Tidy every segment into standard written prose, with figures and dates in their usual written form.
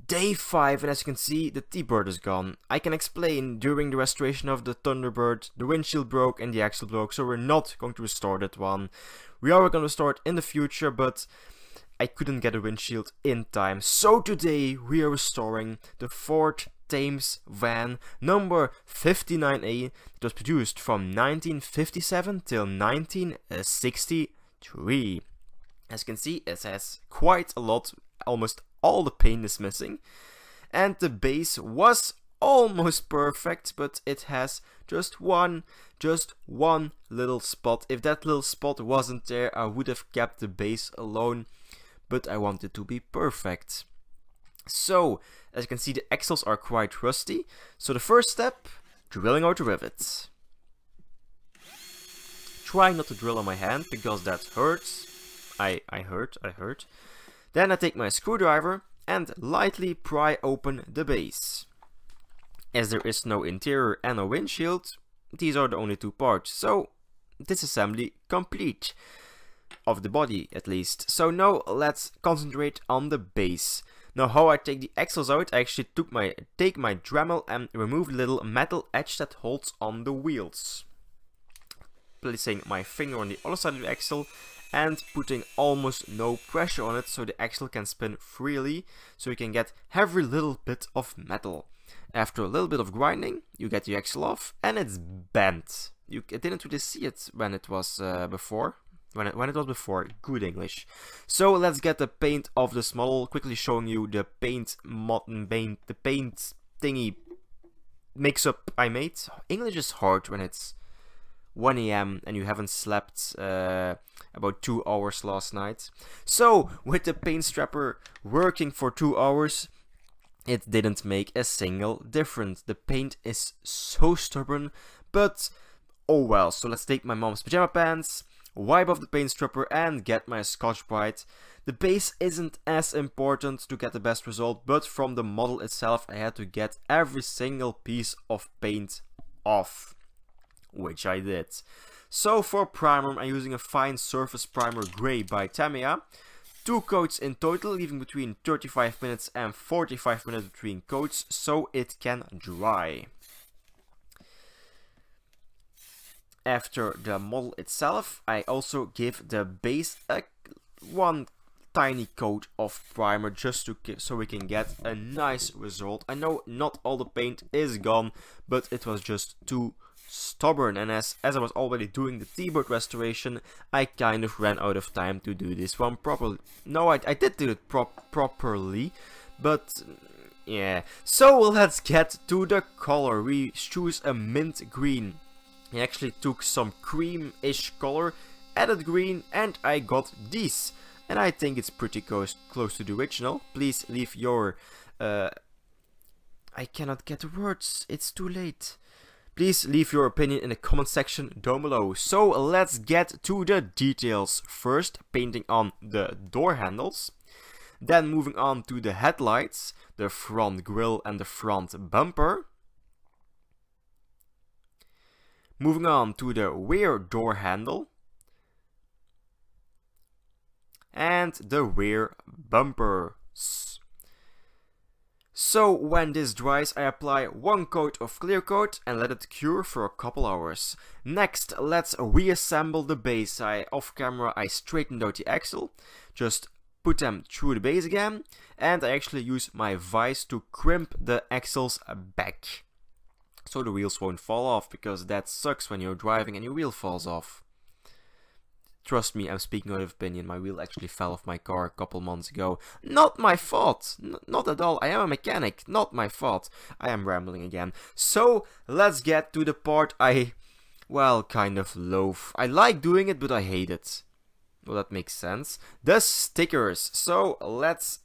day 5, and as you can see, the T-bird is gone. I can explain, during the restoration of the Thunderbird, the windshield broke and the axle broke, so we're not going to restore that one. We are going to restore it in the future, but I couldn't get a windshield in time. So today we are restoring the Ford Thames van number 59A. It was produced from 1957 till 1963. As you can see, it has quite a lot, almost all the paint is missing. And the base was almost perfect, but it has just one little spot. If that little spot wasn't there, I would have kept the base alone, but I want it to be perfect. So, as you can see, the axles are quite rusty. So the first step, drilling out the rivets. Try not to drill on my hand, because that hurts. I hurt. Then I take my screwdriver and lightly pry open the base. As there is no interior and no windshield, these are the only two parts. So, disassembly complete. Of the body, at least. So now let's concentrate on the base. Now how I take the axles out, I actually take my Dremel and remove the little metal edge that holds on the wheels. Placing my finger on the other side of the axle and putting almost no pressure on it so the axle can spin freely, so you can get every little bit of metal. After a little bit of grinding, you get the axle off and it's bent. You didn't really see it when it was before. When it was before, good English. So let's get the paint of this model, quickly showing you the paint thingy mix-up I made. English is hard when it's 1 AM and you haven't slept about 2 hours last night. So, with the paint strapper working for 2 hours, it didn't make a single difference. The paint is so stubborn, but oh well. So let's take my mom's pajama pants, wipe off the paint stripper and get my Scotch-Brite. The base isn't as important to get the best result, but from the model itself I had to get every single piece of paint off, which I did. So for primer, I'm using a fine surface primer grey by Tamiya. 2 coats in total, leaving between 35 minutes and 45 minutes between coats so it can dry. After the model itself, I also give the base one tiny coat of primer just so we can get a nice result. I know not all the paint is gone, but it was just too stubborn, and as I was already doing the T-bird restoration, I kind of ran out of time to do this one properly. No, I did do it properly, but yeah. So let's get to the color. We choose a mint green. I actually took some cream-ish color, added green, and I got these. And I think it's pretty close to the original. Please leave your... I cannot get the words, it's too late. Please leave your opinion in the comment section down below. So let's get to the details. First, painting on the door handles. Then moving on to the headlights, the front grille and the front bumper. Moving on to the rear door handle and the rear bumpers. So when this dries, I apply 1 coat of clear coat and let it cure for a couple hours. Next, let's reassemble the base. Off camera I straightened out the axle, just put them through the base again, and I actually use my vise to crimp the axles back, so the wheels won't fall off, because that sucks when you're driving and your wheel falls off. Trust me, I'm speaking out of opinion. My wheel actually fell off my car a couple months ago. Not my fault! Not at all. I am a mechanic. Not my fault. I am rambling again. So, let's get to the part well, kind of loathe. I like doing it, but I hate it. Well, that makes sense. The stickers. So, let's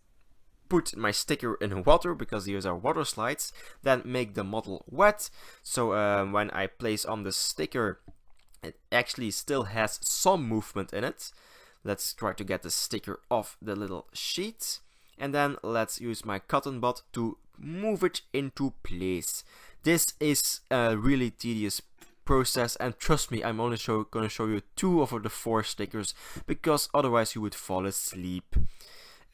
put my sticker in water, because these are water slides, then make the model wet. So when I place on the sticker, it actually still has some movement in it. Let's try to get the sticker off the little sheet, and then let's use my cotton bud to move it into place. This is a really tedious process, and trust me, I'm only gonna show you 2 of the 4 stickers, because otherwise you would fall asleep.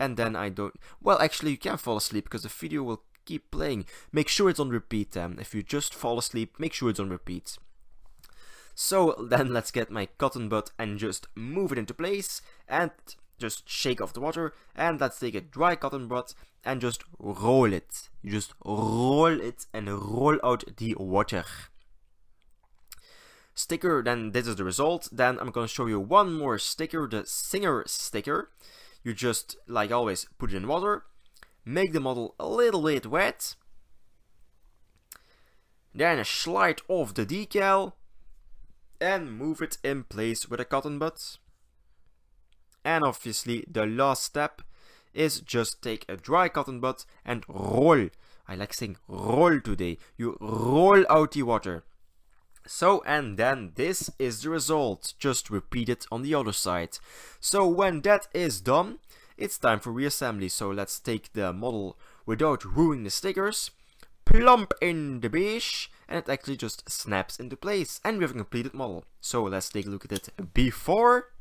and then I don't... Well, actually, you can fall asleep because the video will keep playing. Make sure it's on repeat then. If you just fall asleep, make sure it's on repeat. So then let's get my cotton bud and just move it into place and just shake off the water. And let's take a dry cotton bud and just roll it. You just roll it and roll out the water. Sticker, then this is the result. Then I'm gonna show you one more sticker, the singer sticker. You just, like always, put it in water, make the model a little bit wet, then slide off the decal and move it in place with a cotton bud. And obviously the last step is just take a dry cotton bud and roll. I like saying roll today. You roll out the water. So, and then this is the result. Just repeat it on the other side. So when that is done, it's time for reassembly. So let's take the model without ruining the stickers, plump in the beige, and it actually just snaps into place. And we have a completed model. So let's take a look at it before.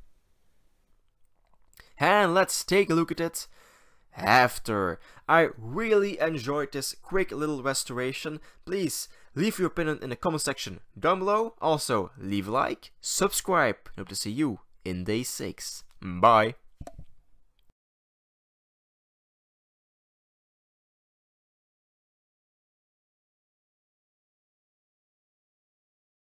And let's take a look at it after. I really enjoyed this quick little restoration. Please leave your opinion in the comment section down below. Also, leave a like, subscribe. Hope to see you in day 6. Bye.